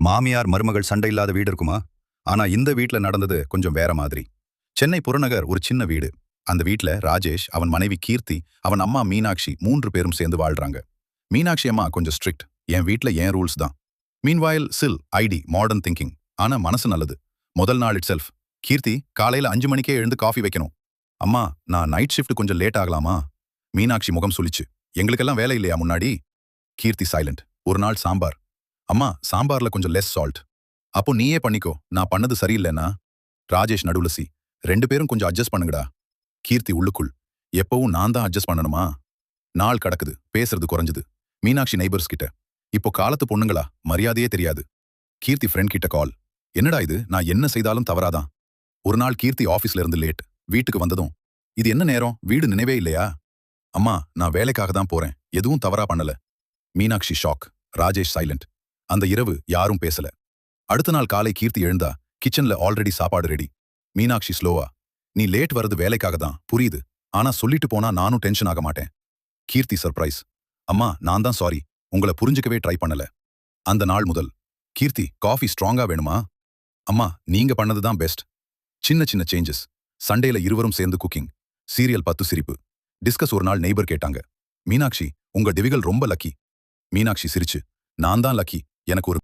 மாமியார் மருமகள் சண்டை இல்லாத வீடு இருக்குமா? ஆனா இந்த வீட்ல நடந்தது கொஞ்சம் வேற மாதிரி. சென்னை புறநகர் ஒரு சின்ன வீடு. அந்த வீட்ல ராஜேஷ், அவன் மனைவி கீர்த்தி, அவன் அம்மா மீனாட்சி 3 பேரும் சேர்ந்து வாழ்றாங்க. மீனாட்சி அம்மா கொஞ்சம் ஸ்ட்ரிக்ட். என் வீட்ல என் ரூல்ஸ் தான். மீன்வாயில் சில் ஐடி மாடர்ன் திங்கிங். ஆனா மனசு நல்லது. முதல் நாள் இட் செல்ஃப். கீர்த்தி காலையில 5 மணிக்கே எழுந்து காஃபி வைக்கணும். அம்மா, நான் நைட் ஷிஃப்ட் கொஞ்சம் லேட் ஆகலாமா? மீனாட்சி முகம் சுளிச்சு. எங்களுக்கெல்லாம் வேலை இல்லையா முன்னாடி? கீர்த்தி சைலண்ட். ஒரு நாள் சாம்பார். அம்மா, சாம்பார்ல கொஞ்சம் லெஸ் சால்ட். அப்போ நீயே பண்ணிக்கோ, நான் பண்ணது சரியில்லைன்னா? ராஜேஷ் நடுவுல சி. 2 பேரும் கொஞ்சம் அட்ஜஸ்ட் பண்ணுங்கடா. கீர்த்தி உள்ளுக்குள். எப்பவும் நான் தான் அட்ஜஸ்ட் பண்ணணுமா? நாள் கடக்குது, பேசுறது குறைஞ்சது. மீனாட்சி நெய்பர்ஸ் கிட்ட. இப்போ காலத்து பொண்ணுங்களா, மரியாதையே தெரியாது. கீர்த்தி ஃப்ரெண்ட் கிட்ட கால். என்னடா இது, நான் என்ன செய்தாலும் தவறாதான். ஒரு நாள் கீர்த்தி ஆபீஸ்ல இருந்து லேட். வீட்டுக்கு வந்ததும், இது என்ன நேரம், வீடு நினைவே இல்லையா? அம்மா, நான் வேலைக்காக தான் போறேன், எதுவும் தவறா பண்ணல. மீனாட்சி ஷாக். ராஜேஷ் சைலண்ட். அந்த இரவு யாரும் பேசல. அடுத்த நாள் காலை கீர்த்தி எழுந்தா. கிச்சன்ல ஆல்ரெடி சாப்பாடு ரெடி. மீனாட்சி ஸ்லோவா. நீ லேட் வரது வேலைக்காக தான், புரியுது. ஆனா சொல்லிட்டு போனா நானும் டென்ஷன் ஆக மாட்டேன். கீர்த்தி சர்ப்ரைஸ். அம்மா, நான் தான் சாரி, உங்களை புரிஞ்சுக்கவே ட்ரை பண்ணல. அந்த நாள் முதல். கீர்த்தி, காஃபி ஸ்ட்ராங்கா வேணுமா? அம்மா, நீங்க பண்ணது தான் பெஸ்ட். சின்ன சின்ன சேஞ்சஸ். சண்டேல இருவரும் சேர்ந்து குக்கிங். சீரியல் 10 சிரிப்பு. டிஸ்கஸ். ஒரு நாள் நெய்பர் கேட்டாங்க, மீனாட்சி, உங்க டிவிகள் ரொம்ப லக்கி. மீனாட்சி சிரிச்சு, நான் தான் லக்கி. எனக்கு ஒரு